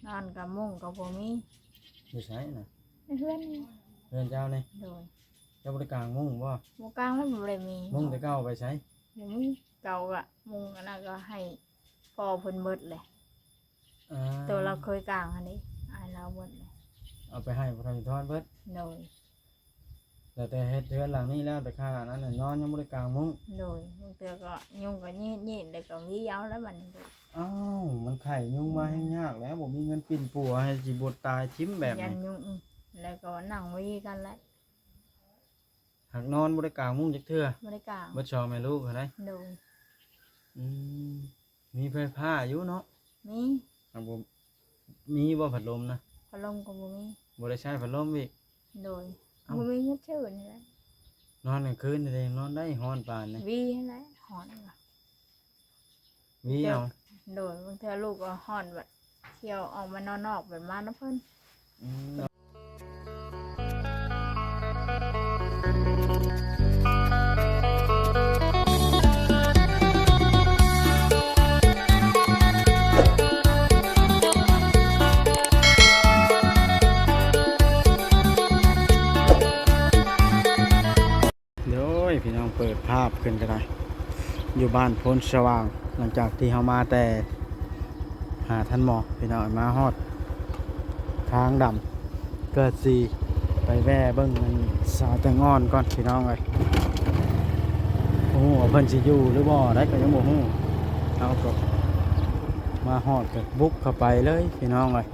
นอนกับมุ้งกับบ่มีอยู่ไสน่ะเพื่อนนี่เรือนเจ้านี่โดยเจ้าบ่ได้กางมุ้งบ่หมู่กลางมันบ่ได้มีมุ้งแต่เก่าไปไสบ่มีเก่าก็มุ้งอันนั้นก็ให้พ่อเพิ่นเบิดเลยตัวเราเคยกลางอันนี้อายเราเบิดเลยเอาไปให้บ่ทันทอนเบิดโดยแต่เฮ็ดเรือนหลังนี้แล้วแต่ค่านั้นน่ะนอนยังบ่ได้กางมุ้งโดยบางเทื่อก็ยุงก็ยีดๆแล้วก็วิเอาแล้วมันอ้าวมันไข่ยุงมาให้ยากแล้วบ่มีเงินปิ่นปัวให้สิบ่ตายทิ่มแบบยันนี้ยุงแล้วก็นั่งวิกันแล้วหากนอนบ่ได้กางมุ้งจักเทื่อบ่ได้กลางบ่ชอแม่ลูกเท่าใดโดยอืมมีไฟฟ้าอยู่เนาะมีบ่มีบ่พัดลมนะพัดลมก็บ่มี บ่ได้ใช้พัดลมอีกโดยบ่มีเงินชื่อนี่แหละนอนกลางคืนนี่นอนได้ฮ้อนปานนี่วีนั่นแหละหอนว่ะมีเอาโดยบางเทื่อลูกก็หอนแบบเที่ยวออกมานอนนอกแบบมานะเพิ่นพี่น้องเปิดภาพขึ้นก็ได้อยู่บ้านโพนสว่างหลังจากที่เฮามาแต่หาท่านหมอพี่น้องมาฮอดทางดำเกิดสีไปแว่เบิ่งมันสาวแตงอ่อนก่อนพี่น้องเอ้ยโอ้โหเพิ่นสิอยู่หรือบ่ได้ก็ยังบ่ฮู้เอาก็มาฮอดก็บุกเข้าไปเลยพี่น้องเอ้ย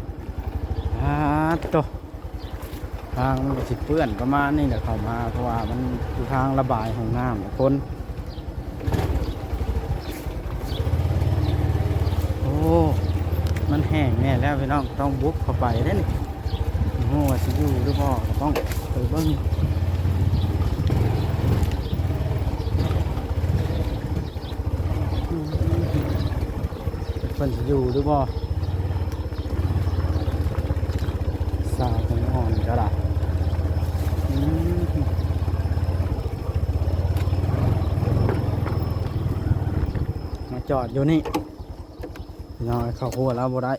โตทางมันก็สิเปื้อนประมาณนี้แหละเข้ามาเพราะว่ามันอยู่ทางระบายของน้ำคนโอ้มันแห้งแน่แล้วพี่น้องต้องบุกเข้าไปเด้นี่โอ้โหสิอยู่หรือบ่ต้องไปเบิ่งเพิ่นสิอยู่หรือบ่สาวจังอ่อนก็ได้มาจอดอยู่นี่พี่น้องเข้าหัวแล้วบ่ได้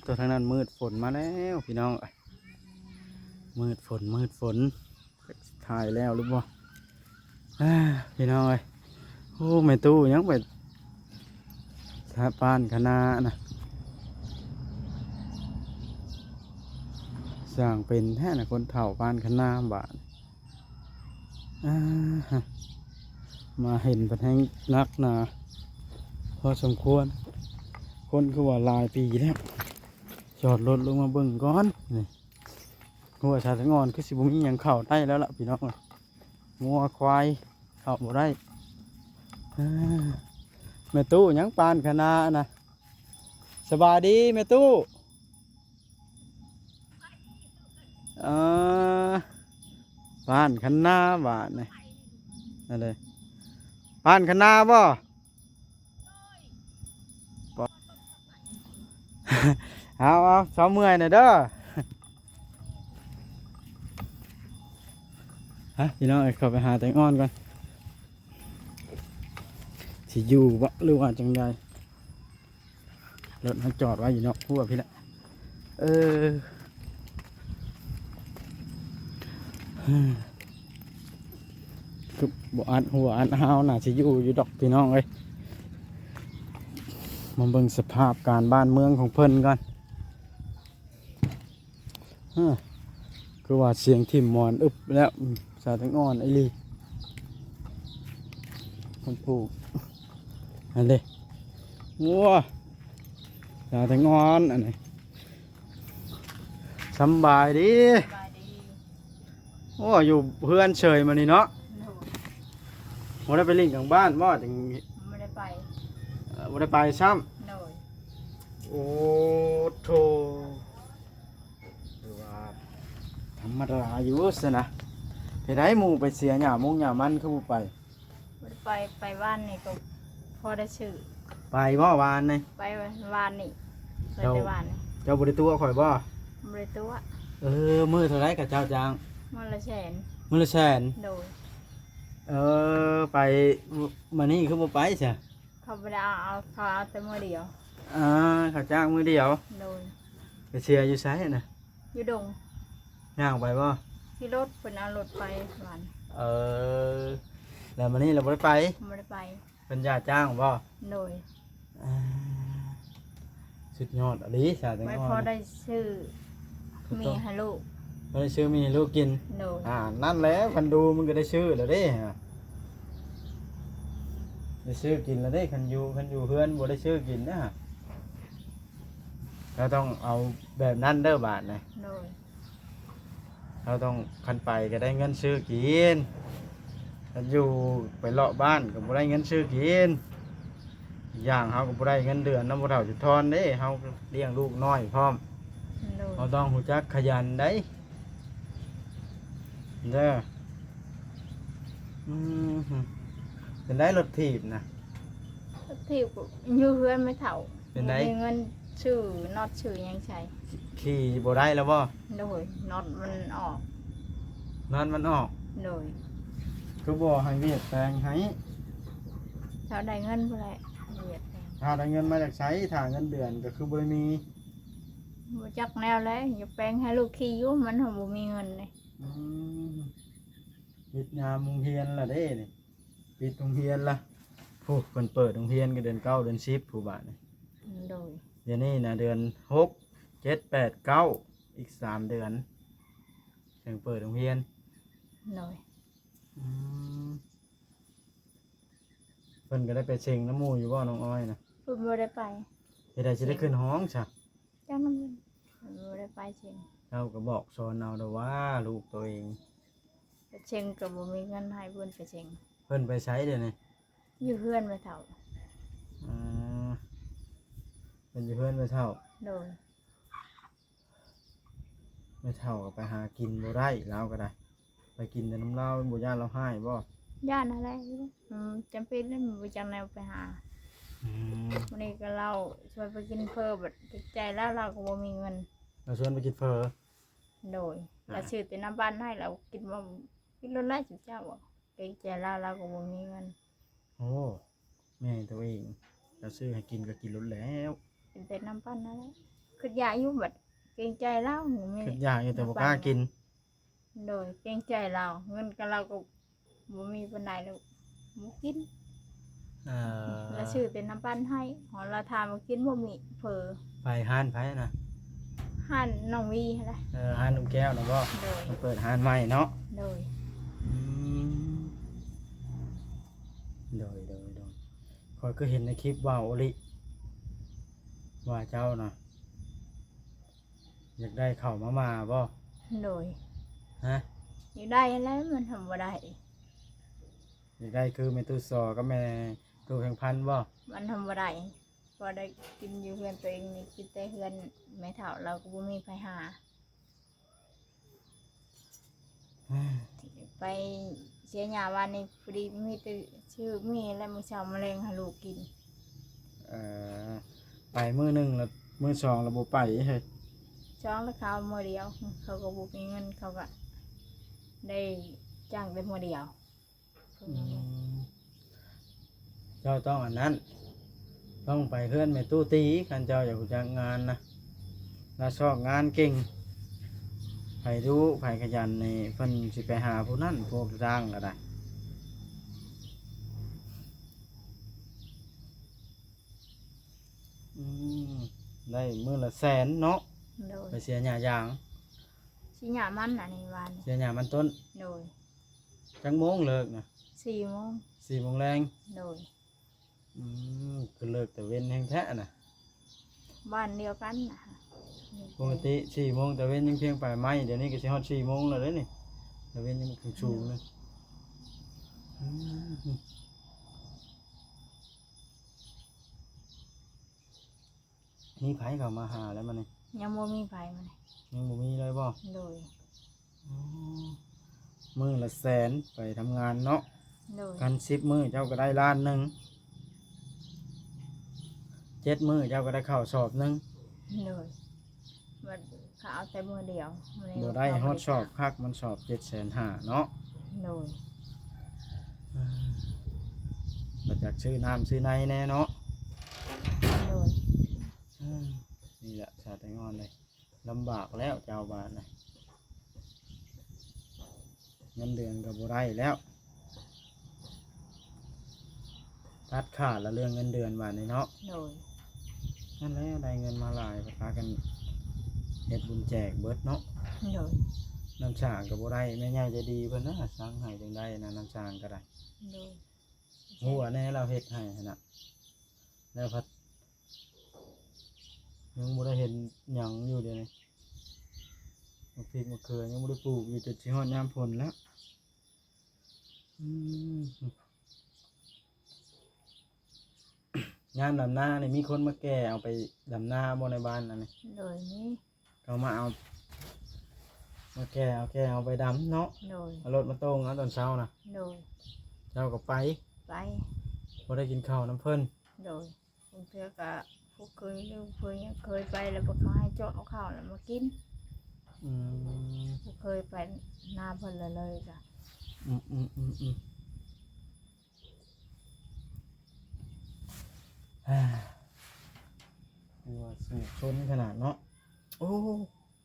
ตัวทางนั้นมืดฝนมาแล้วพี่น้องมืดฝนถ่ายแล้วหรือบ่พี่น้องเอ้ยโอ้แม่ตู้ยังไปสะพานคณะนะสร้างเป็นแท้น่ะคนเฒ่าปานคณะบาดมาเห็นเป็นแห่งนักหนาพอสมควรคนคือว่าหลายปีแล้วจอดรถลงมาเบิ่งก่อนนี่งัวชาตะงอนคือสิบุมีหยังเข้าได้แล้วล่ะพี่น้องงัวควายเข้าบ่ได้แม่ตู้ยังปานคณะนะสบายดีแม่ตู้บ้านคณะบ้านนี่นั่นเลยบ้านคณะบ่เอาซ้อมเมื่อยหน่อยเด้อพี่น้องเข้าไปหาแตงอ่อนก่อนสิอยู่บ่หรือว่าจังใดรถเขาจอดไว้อยู่นอกพัวพี่ละคือบ่อัดหัวอัดหาวน่ะสิอยู่ดอกพี่น้องเอ้ยมาเบิ่งสภาพการบ้านเมืองของเพิ่นก่อนคือว่าเสียงทิ่มมอนอึบแล้วสาทั้งอ่อนไอ้ลีคนปลูกอันเด้งัวสาทั้งอ่อนอันนี้สบายดีโอ้อยู่เพื่อนเฉยมานี่เนาะบ่ได้ไปเล่นกลางบ้านบ่จังไม่ได้ไปบ่ได้ไปซ้ำโอ้โธ่ว่าธรรมดาอยู่ซะนะไปได้หมู่ไปเสียหญ้ามุงหญ้ามันคือบ่ไปไม่ได้ไปบ้านนี่ก็พอได้ชื่อไปบ่วานนี่ไปวานนี่ไปแต่วานนี่เจ้าบ่ได้ตัวข่อยบ่บ่ได้ตัวมื้อเท่าไรกับเจ้าจางมื้อละแสนมื้อละแสนโดยไปมื้อนี้คือบ่ไปซะเขาบ่ได้เอาแต่มื้อเดียว เขาจ้างมื้อเดียว โดย ไปเชียร์อยู่ไสน่ะ อยู่ดง ย่างไปบ่ ที่รถเพิ่นเอารถไปหวาน เออแล้วมื้อนี้เราบ่ได้ไป บ่ได้ไป เพิ่นญาติจ้างบ่ โดย อ่าสุดยอดอะลีสาแตง ไว้ อ่ พอ อน ได้ซื้อมีให้ลูก บ่ได้ซื้อมีให้ลูกกิน โดย นั่นแหละคันดูมันก็ได้ชื่อแล้วเด้ได้ชื่อกินแล้วเด้คันอยู่เพื่อนบ่ได้ชื่อกินนะเราต้องเอาแบบนั้นเด้อบาทนะ โดย เราต้องคันไปก็ได้เงินซื้อกินคันอยู่ไปเลาะบ้านก็บ่ได้เงินซื้อกินอีกอย่างเฮาก็บ่ได้เงินเดือนนำบ่เฒ่าจุดทอนเด้เฮาเลี้ยงลูกน้อยพร้อม โดย เราต้องรู้จักขยันได้เด้อเป็นได้รถถีบนะ ที่อยู่เพื่อนไม่เฒ่า เป็นได มีเงินชื่อน็อตชื่อหยังใช้ ขี่บ่ได้แล้วบ่ โดยน็อตมันออก นั่นมันออก โดย คือบ่ให้เวียดแปลงให้ เท่าได้เงินบ่ได้เวียดแพง ถ้าได้เงินมาจากใช้ถ้าเงินเดือนก็คือบ่ได้มี บ่จักแนวแล้วอย่าแปลงให้ลูกขี่อยู่มันหั้นบ่มีเงินเลย อืมปิดงานโรงเรียนล่ะเด้นี่ปิดโรงเรียนล่ะผู้เพิ่นเปิดโรงเรียนก็เดือน9เดือน10ผู้บาทนี่ โดย เดี๋ยวนี้นะเดือน6 7 8 9อีก3เดือนถึงเปิดโรงเรียน โดย อืมเพิ่นก็ได้ไปเช็งน้ำหมู่อยู่บ่น้องอ้อยนะ เพิ่นบ่ได้ไป เฮ็ดได้สิได้ขึ้นห้องซะ จังนำเพิ่นบ่ได้ไปเชิง เราก็บอกสอนเอาเด้อว่าลูกตัวเอง ไปเชิงก็บ่มีเงินให้เพิ่นไปเชิง เพิ่นไปใช้เดี๋ยวนี้ อยู่เพื่อนไม่เฒ่า อ่าเป็นอยู่เพื่อนไม่เท่า โดย ไม่เท่าก็ไปหากินบ่ได้แล้วก็ได้ ไปกินแต่น้ำเหล้าบ่ย่านเราให้บ่ ย่านอะไรจำเป็นแล้วมันบ่จังแนวไปหา อืม วันนี้ก็เราชวนไปกินเพิ่มแบบติดใจแล้วเราก็บ่มีเงิน เราชวนไปกินเฟอ โดยเราซื้อแต่น้ำบ้านให้เรากินว่ากินรถไล่จุดเจ้าบอกติดใจแล้วเราก็บ่มีเงิน โอ้แม่ตัวเองเราซื้อให้กินก็กินรถแล้ว กินแต่น้ำบ้านนั่นแหละคืออยากอยู่แบบเกรงใจเราหนูไม่ คิดอยากอยู่แต่บ่กล้ากิน โดยเกรงใจเราเงินกับเราก็บ่มีปานใดแล้วบ่กิน เอ่อ เราซื้อแต่น้ำบ้านให้หอเราทานมากินบ่มีเผลอ ไปห้านไผนะ หั่นน้องวีอะไร ห้านนุ่มแก้วนะบ่ โดย มันเปิดห้านใหม่เนาะ โดย อืมโดยคอยก็เห็นในคลิปว่าโอลิว่าเจ้านะอยากได้ข้าวมาบ่ โดย ฮะ อยู่ได้แล้วมันทำบ่ได้ อยากได้คือแม่ตู้ซอกับแม่ตู้แข่งพันบ่ มันทำบ่ได้พอได้กินอยู่เพื่อนตัวเองนี่กินแต่เพื่อนไม่เท่าเราก็บ่มีไปหา ไปเสียหยาวันนี้พอดีมีแต่ชื่อมีแล้วมื้อเช้ามะเร็งให้ลูกกิน เอ่อไปมื้อหนึงแล้วมื้อสองแล้วบ่ไปเฮ้ย ช้องแล้วเขามื้อเดียว เขาก็บ่มีเงินเขาก็ได้จ้างแต่มื้อเดียว เจ้าต้องอันนั้น ต้องไปเพื่อนแม่ตู้ตีกันเจ้าอยากรู้จักงานนะแล้วชอบงานเก่งไผรู้ไผขยันนี่เพิ่นสิไปหาผู้นั้นพวกจ้างก็ได้อืมได้มื้อละแสนเนาะ โดย ไปเสียหญ้ายาง สิหยามันอันนี้วัน เสียหญ้ามันต้น โดย จังโมงเลิกนะ 4 โมง 4 โมงแรง โดย คือเลิกแต่เว้นแห้งแท้น่ะ บ้านเดียวกันนะ ปกติ4 โมงแต่เว้นยังเพียงไปไหมเดี๋ยวนี้ก็สิฮอด4 โมงแล้วเด้นี่แต่เว้นยังถึงสูงเลยนี่ไผเข้ามาหาแล้วมันนี่ ยังบ่มีไผมาเลย ยังบ่มีเลยบ่ โดย มื้อละแสนไปทำงานเนาะ โดย กัน10 มื้อเจ้าก็ได้ล้านหนึง7 มื้อเจ้าก็ได้ข้าวสอบหนึง โดยมันเขาเอาแต่มื้อเดียวมื้อนี้ บ่ได้ฮอดสอบคักมันสอบ750,000เนาะ โดย มาจากซื้อน้ำซื้อในแน่เนาะ โดย อืมนี่แหละชาติงอนเลยลำบากแล้วเจ้าบ้านนะเงินเดือนกับบุไรแล้วตัดขาดละเรื่องเงินเดือนบาทนี่เนาะ โดย นั่นแหละได้เงินมาหลายไปพากันเฮ็ดบุญแจกเบิดเนาะ โดย น้ำชางกับบุไรแม่ใหญ่ใจะดีเพิ่นนะสร้างให้จังได้นะน้ำชางก็ได้ โดย หัวแน่เราเฮ็ดให้หั่นน่ะแล้วพัดยังบ่ได้เห็นหยังอยู่เดี๋ยวนี้มะพริกมะเขือยังบ่ได้ปลูกอยู่จนสิฮอดยามฝนแล้วอืมงานดำนานี่มีคนมาแก่เอาไปดำนาบ่ในบ้านนั่นนี่ โดยนี้ เขามาเอามาแก่เอาไปดำเนาะ โดย เอารถมาโต้งเอาตอนเช้านะ โดย เช้าก็ไป ไป บ่ได้กินข้าวน้ำเพิ่น โดยบางเทื่อก็ผู้เคยหรือเคยยังเคยไปแล้วพวกเขาให้เจาะเอาข้าวแล้วมากิน อืม ผู้เคยไปนาเพิ่นเลยจ้ะ อืมอืมอืมอืมฮ่าคือว่าสูงชนขนาดเนาะโอ้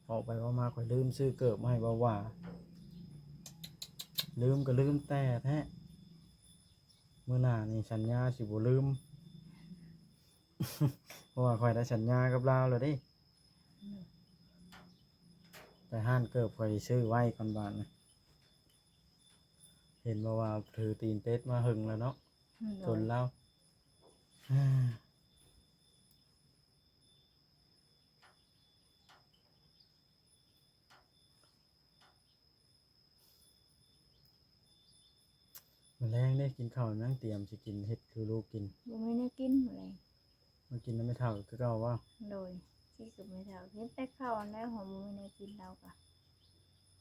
ออกไปว่ามาข่อยลืมซื้อเกิบมาให้บ่าวาลืมก็ลืมแต่แท้มื้อหน้านี่สัญญาสิบ่ลืม เพราะว่าข่อยได้สัญญากับลาวแล้วเด้ไปห้านเกิบข่อยซื้อไว้ก่อนบาดนะเห็นบ่ว่าถือตีนเป็ดมาหึงแล้วเนาะ โด ท ย นแล้วมันแรงได้กินข้าวนั่งเตรียมสิกินเฮ็ดคือลูกกิน บ่มีแนวกินอะไร มันกินแล้วไม่เท่าคือเก่าว่า โดยที่กับไม่เท่าเห็นแต่ข้าวอันแล้วของบ่มีแนวกินเราก็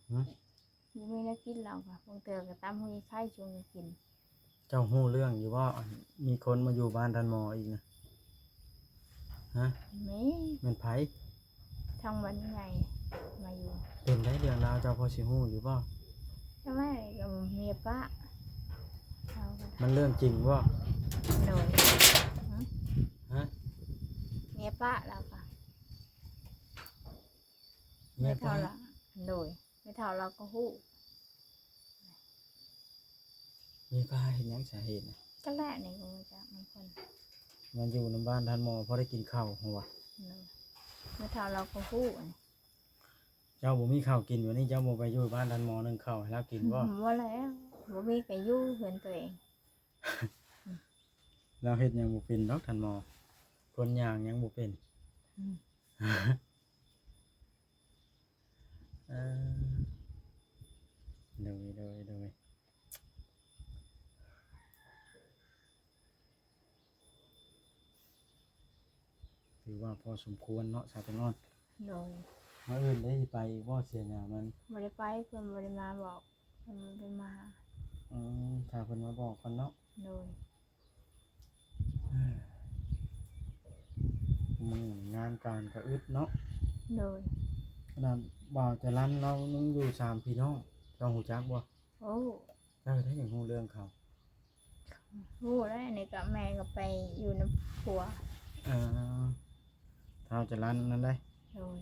หึ บ่มีแนวกินเราก็บางเทื่อก็ตามหุยไข่ชวนกันกิน เจ้าฮู้เรื่องอยู่ว่ามีคนมาอยู่บ้านทันหมออีกนะฮะ มี แม่นไผ ทางวันใหญ่มาอยู่ เป็นได้เรื่องราวเจ้าพอสิฮู้อยู่บ่ ใช่ไหมกับเมียป้าเราก็ มันเรื่องจริงบ่ โดย ฮะ เมียป้าเราก็ แม่ ไม่ ป้า เท่าเราโดยไม่เท่าเราก็ฮู้ แม่ป้าเห็นหยังสาเหตุน่ะ ก็แรกนี่ก็มาจากบางคน มันอยู่ในบ้านทันหมอพอได้กินข้าวหัว โดยไม่เท่าเราก็ฮู้อันนี้ เจ้าบ่มีข้าวกินวันนี้เจ้าบ่ไปอยู่บ้านทันหมอนึ่งข้าวให้เรากินบ่ ว่าแล้วบ่มีก็อยู่เพื่อนตัวเอง เราเฮ็ดหยังบ่เป็นดอกทันหมอคนย่างหยังบ่เป็น อืม เออโดยถือว่าพอสมควรเนาะชาติงอน โดย มื้ออื่นได้สิไปบ่เสียหน้ามัน บ่ได้ไปเพื่อนบ่ได้มาบอกเพิ่นบ่ได้มา ถ้าเพิ่นมาบอกก่อนเนาะ โดย มื้องานการก็อึดเนาะ โดย ขนาดบ่าวจะรันเรายังอยู่3พี่น้องเจ้าฮู้จักบ่ โอ้ เจ้าได้หยังฮู้เรื่องเขา ฮู้แล้วอันนี้ก็แม่ก็ไปอยู่น้ำผัว เออถ้าจะรันนั่นได้ โดย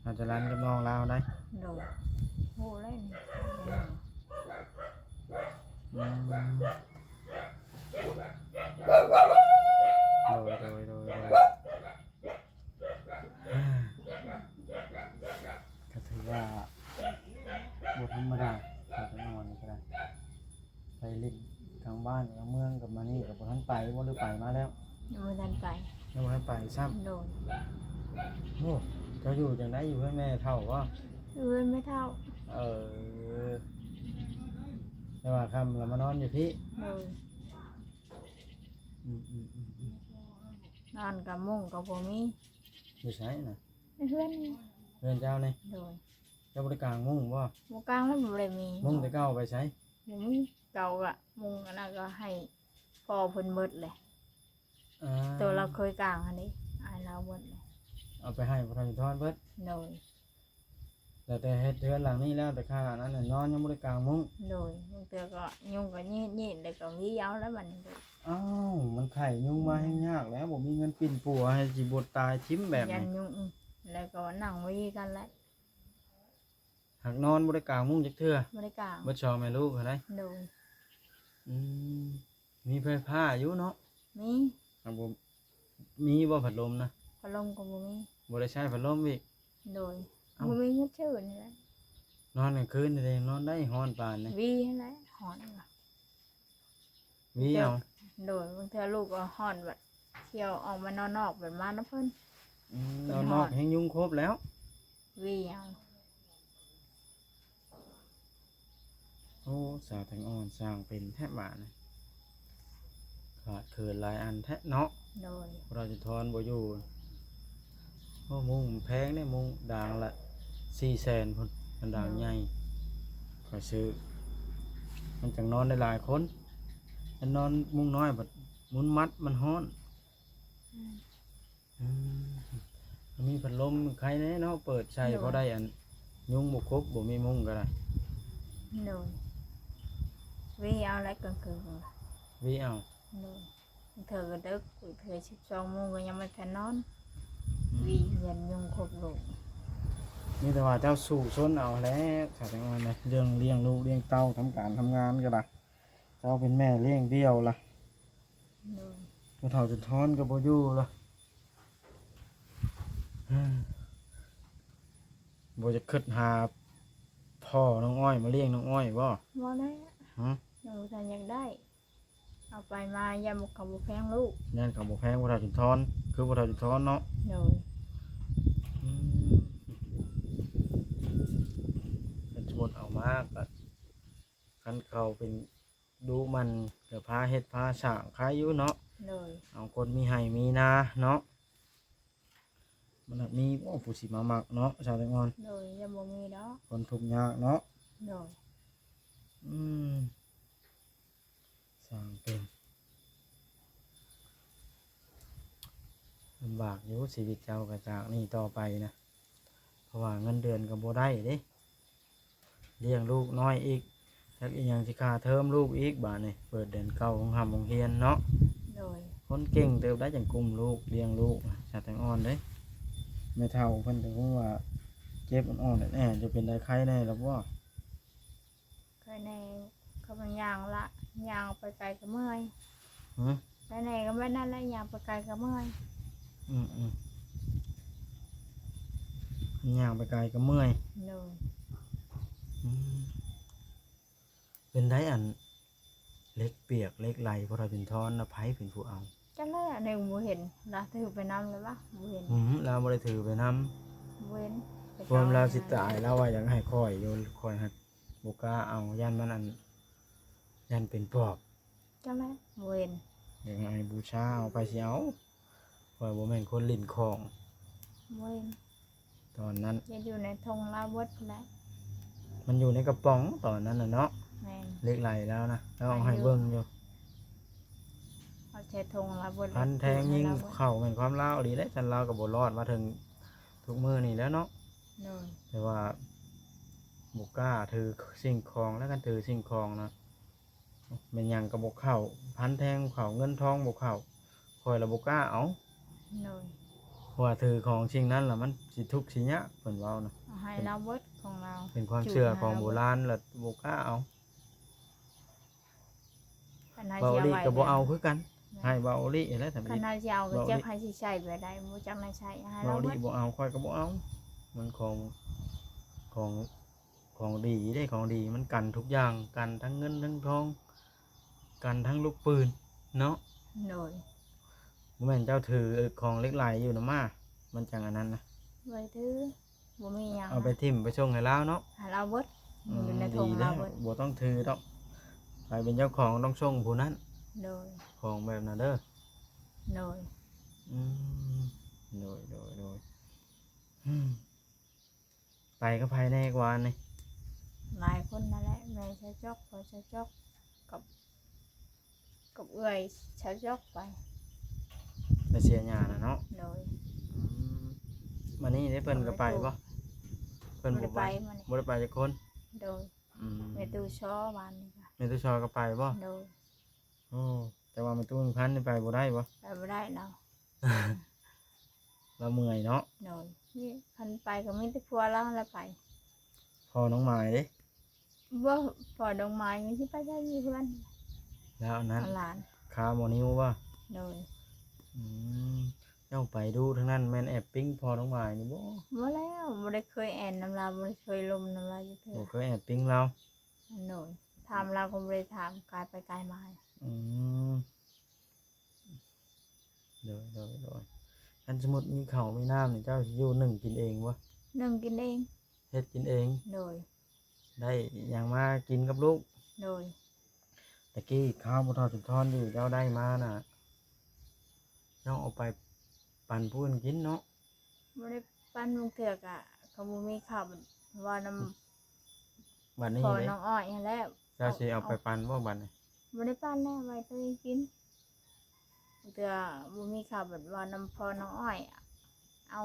ถ้าจะรันกับน้องลาวได้ โดยฮู้แล้วนี่ อืมโดยก็ถือว่าบทธรรมดาเราจะนอนก็ได้ไปเลินทางบ้านทางเมืองกับมานี่กับบทท่านไปว่าหรือไปมาแล้ว ยังบ่ทันไป ยังบทท่านไปซ้ โดย ำโอ้เจ้าอยู่จังได้อยู่ให้แม่เท่าว่า เอื้อนไม่เท่า แต่ว่าคำเรามานอนอยู่พี่ โดย อืม นอนกับมุ้งกับบ่มี อยู่ใช้น่ะ เพื่อนนี่ เรือนเจ้านี่ โดย เจ้าบริการมุ่งว่า บ่กลางแล้วบ่ได้มี มุ่งแต่เก้าไปใช้ บ่มีเก่าก็มุ้งอันนั้นก็ให้พ่อเพิ่นเบิดเลย ตัวเราเคยกลางอันนี้อายเราเบิดเลย เอาไปให้พระธรรมทอนเบิด โดย แ แล้วแต่เฮ็ดเรือนหลังนี้แล้วแต่ค่านั้นน่ะนอนยังบ่ได้กางมุ้ง โดยบางเทื่อก็ยุงก็ยีดๆแล้วก็วีเอาแล้วมันโดย อ้าวมันไข่ยุงมาให้ยากแล้วบ่มีเงินปิ่นปัวให้สิบ่ตายชิมแบบ ยั นี้ นยุงแล้วก็นั่งวีกันแหละ หากนอนบ่ได้กางมุ้งจักเทื่อ บ่ได้กลาง บ่ชอแม่ลูกเท่าได โดย อืมมีไฟฟ้าอยู่เนาะ มี หากบ่มีบ่พัดลมนะ พัดลมก็บ่มี บ่ได้ใช้พัดลมอีก โดย เอ้า บ่มีเงินชื่อนี่แหละ นอนกลางคืนนี่ได้นอนได้ฮ้อนปานนี่ วีนั่นแหละหอนว่ะ วิเอา โดยบางเทื่อลูกก็หอนแบบเที่ยวออกมานอนนอกแบบมาน้ำเพิ่น นอนนอกแฮงยุงครบแล้ว วีเอา โอ้สาวแตงอ่อนสร้างเป็นแทบบาดนะขาดเขินหลายอันแท้เนาะ โดย เราจะทอนบ่อยู่โอ้มุงแพงได้มุงด่างละ400,000พุ่นมันด่างใหญ่ขอยซื้อมันจังนอนได้หลายคนมันนอนมุงน้อยบัดหมุนมัดมันฮ้อนมันมีพัดลมใครแน่เนาะเปิดใช้เพราะได้อันยุงบ่ครบบ่มีมุงก็ได้ โดยวีเอาแล้วกลางคืน วิเอา โดยบางเทื่อก็ดึกบางเทื่อ12 โมงก็ยังไม่ทันนอนวียันยุงครบลูก นี่แต่ว่าเจ้าสู่ชนเอาแล้วสาวแตงอ่อนเลยเรื่องเลี้ยงลูกเลี้ยงเต้าทำการทำงานก็ได้เจ้าเป็นแม่เลี้ยงเดี่ยวล่ะ โดย กระเถาจนท้อนกับโบอยู่ล่ะโบจะขึ้นหาพ่อน้องอ้อยมาเลี้ยงน้องอ้อยบ่ บ่ได้ ฮะ หนูทันอยากได้ เอาไปมาอย่าบ่เขาบ่แพงลูก ยันกับโบแพงกระเถาจนท้อนคือกระเถาจนท้อนเนาะ โดย เป็นชนเอามากอะคันเขาเป็นดูมันกับพาเฮ็ดพาสร้างขายอยู่เนาะ โดย เอาคนมีไห้มีนาเนาะมันน่ะมีผู้สิมามักเนาะชาวแตงอ่อน โดยอย่าบ่มีดอก คนทุกข์ยากเนาะ โดย อืมสร้างเป็นลำบากอยู่ชีวิตเจ้ากระจากนี่ต่อไปนะเพราะว่าเงินเดือนก็บ่ได้เด้เลี้ยงลูกน้อยอีกแล้วอีกอย่างสิค่าเทอมลูกอีกบาดนี่เปิดเดือนเก้าของหำโรงเรียนเนาะ โดย คนเก่งเติบได้จังกลุ่มลูกเลี้ยงลูกชาติแตงอ่อนเด้ไม่เท่าเพิ่นก็คงว่าเจ็บอ่อนๆแน่ๆจะเป็นได้ไข้แน่แล้วบ่ เคยในเขาบางอย่างละยางไปไกลก็เมื่อย ฮะ ไปไหนก็ไม่นั่นละยางไปไกลก็เมื่อย อืมย่างไปไกลก็เมื่อย โดย อืมเป็นได้อันเล็กเปียกเล็กไหลเพราะเราเป็นทอนนะไผเป็นผู้เอา จังเลยในบ่เห็นละถือไปน้ำเลยปะบ่เห็น เราบ่ได้ถือไปนำ บ่เห็นไป รวมเราสิตายเราว่าอยากให้คอยอยู่คอยให้บ่กล้าเอายันมันอันยันเป็นปอบ จังเลยบ่เห็น อยากให้บูชาเอาไปสิเอาคอยบ่แม่นคนลิ้นของ บ่เห็น ตอนนั้น จะอยู่ในธงลาเบิดแหล้ว มันอยู่ในกระป๋องตอนนั้นน่ะเนาะ แม่น เล็กไหลแล้วนะแล้วเอาให้เบิ่งอยู่ เอาใช้ธงลาเบิด พันแทงยิงเข้าเป็นความลาวดีได้ฉันลาวก็บ่รอดมาถึงทุกมื้อนี่แล้วเนาะ โดย แต่ว่าบ่กล้าถือสิ่งของแล้วกันถือสิ่งของนะเป็นหยังก็บ่เข้าพันแทงเข้าเงินทองบ่เข้าคอยละบ่กล้าเอา โดย เพราะว่าถือของสิ่งนั้นล่ะมันสิทุกข์สิยากเพิ่นเว้านะ เอาให้ลาเบิดของเรา เป็นความเชื่อของโบราณล่ะบ่กล้าเอา คันให้ เว้า สิ ลิ ไว้ ก็บ่เอาคือกันให้เว้าลิแล้วถ้า คั มี นให้สิเอาก็จักให้สิใช้ไปได้บ่จักให้ใช้ให้ เว้า เรา ลิ เบิด บ่เอาค่อยก็บ่เอา มันของของดีได้ของดีมันกันทุกอย่างกันทั้งเงินทั้งทองกันทั้งลูกปืนเนาะ โดย บ่แม่นเจ้าถือของเล็กไหลอยู่นะมามันจังอันนั้นนะ ไว้ถือบ่มีหยัง เอาไปทิ่มไปส่งให้ลาวเนาะ ให้เราเบิดอยู่ในธ ดี ง แล้ เรา ว เบิด บ่ต้องถือดอกใครเป็นเจ้าของต้องส่งผู้นั้น โดย ของแบบนั้นเด้อ โดย อืมโดยอืมไปก็ภายในกว่านี่ หลายคนนั่นแหละแม่ชะจอกพอชะจอกกับเอื้อยชะจอกไป ไปเสียหญ้าน่ะเนาะ โดย อืมมานี่ได้เพิ่นก็ไปบ่ เพิ่น บ่ บ่ ได้ ไป ไปมื้อนี้ บ่ได้ไปจักคน โดย อืม แม่ตู้ช้อวันนี้ค่ะ แม่ตู้ชอก็ไปบ่ โดย โอ้แต่ว่าแม่ตู้พันธุ์นี่ไปบ่ได้บ่ ไปบ่ได้แล้ว เราเมื่อยเนาะ โดยนี่คันไปก็มีแต่พัวเราแล้วไป พอน้องหมายเด้ บ่พอดอกไม้มันสิไปได้มีเพื่อน แล้วอันนั้น เอาหลาน ขาหมอนิ้วบ่ โดย อืมเจ้าไปดูทั้งนั้นแม่นแอบปิ้งพอน้องหมายนี่บ่ บ่แล้วบ่ได้เคยแอนน้ำลายบ่ได้เคยลมน้ำลายอยู่เทื่ บ่ อ เคยแอบปิ้งเรา โดยถามเราก็บ่ได้ถามกายไปกายมา อืมโดยอันสมมุติมีข้าวมีน้ำนี่เจ้าสิอยู่นึ่งกินเองบ่ นึ่งกินเอง เฮ็ดกินเอง โดย ได้หยังมากินกับลูก โดย ตะกี้ข้าวบ่ทอดจุดทอนที่เจ้าได้มาน่ะเจ้าเอาไปปั่นผู้อื่นกินเนาะ บ่ได้ปั้นลุงเถือกอ่ะเขาบ่มีข้าวว่าน้ บัด ำ นี้ พอ เด้ น้องอ้อยนั่นแหละ เจ้าสิเอาไปปั่นบ่บัดนี้ บ่ได้ปั้นแล้วไว้ตัวเองกินเถือบ่มีข้าวแบบว่าน้ำพอน้องอ้อยอะเอา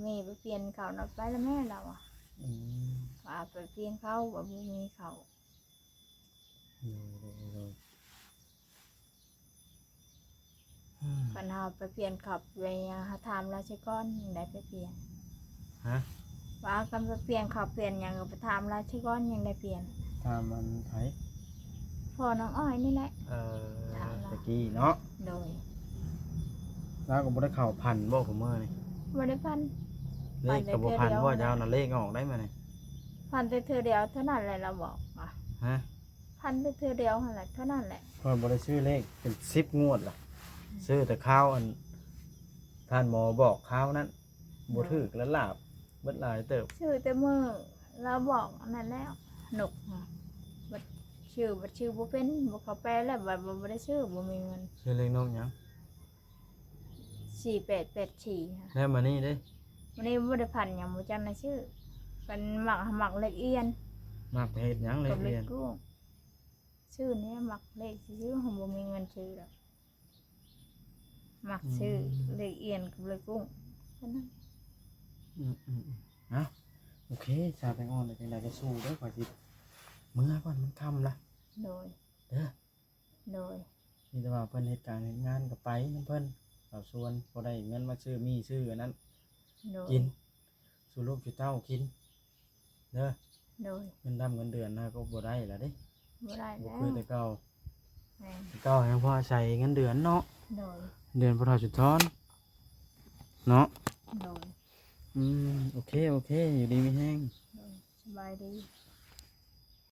มีไปเปลี่ยนข้าวนับไปแล้วแม่เราอ่ะ อืม ว่าไปเปลี่ยนข้าวว่าบ่มีข้าว โดยอืม คันเฮาไปเปลี่ยนข้าวไปยังหาถามราชกรยังได้ไปเปลี่ยน ฮะ ว่ากันไปเปลี่ยนข้าวเปลี่ยนหยังก็ไปถามราชกรยังได้เปลี่ยน ตามมันไผ พอน้องอ้อยนี่แหละ ถามเรา ตะกี้เนาะ โดย แล้วก็บ่ได้เข้าพันบ่ของมื้อนี่ บ่ได้พัน เลขก็บ่พันบ่เจ้าน่ะเลขออกได้มานี่ พันแต่เธอเดียวเท่านั้นแหละเราบอกอ่ะ ฮะ พันแต่เธอเดียวนั่นแหละเท่านั้นแหละ เพิ่นบ่ได้ซื้อเลขเป็น10งวดล่ะซื้อแต่ข้าวอันท่านหมอบอกข้าวนั้นบ่ถูกแล้วลาบเบิดหลายเติบ ชื่อแต่มือเราบอกอันนั่นแล้วหนุกอ่ะบัดชื่อบ่เป็นบ่เข้าแปลแล้วบัดบ่ได้ชื่อบ่มีเงิน ชื่อเลขนกหยัง 4884ค่ะ แล้วมานี่เด้ วันนี้บ่ได้พันหยังบ่จังนะชื่อเป็นหมักเลขเอียน มักไปเฮ็ดหยังเล กั ข บเล เรี ข ยน กุ้งชื่อเนี้ยหมักเลขชื่อของบ่มีเงินซื้อหรอกหมักชื่อเลขเอียนกับเลขกุ้งแค่นั้น เอ้าโอเคชาแตงอ่อนได้จังไดก็สู้เด้อข่อยสิมื้อก่อนมันค่ำละ โดย เด้อ โดย มีแต่ว่าเพิ่นเฮ็ดการเฮ็ดงานก็ไปนำเพิ่นเอาส่วนบ่ได้เงินมาซื้อมีซื้ออันนั้น โดย กินสู่ลูกสู่เต้ากินเด้อ โดย เงินดำเงินเดือนนะก็บ่ได้แล้วเด้ บ่ได้ บ่ แล้ว คือแต่เก่า แม่น แต่เก่ายังพอใช้เงินเดือนเนาะ โดย เดือนพอทอจุดทอนเนาะ โดย โอเคอยู่ดีมีแห้ง โดยสบายดี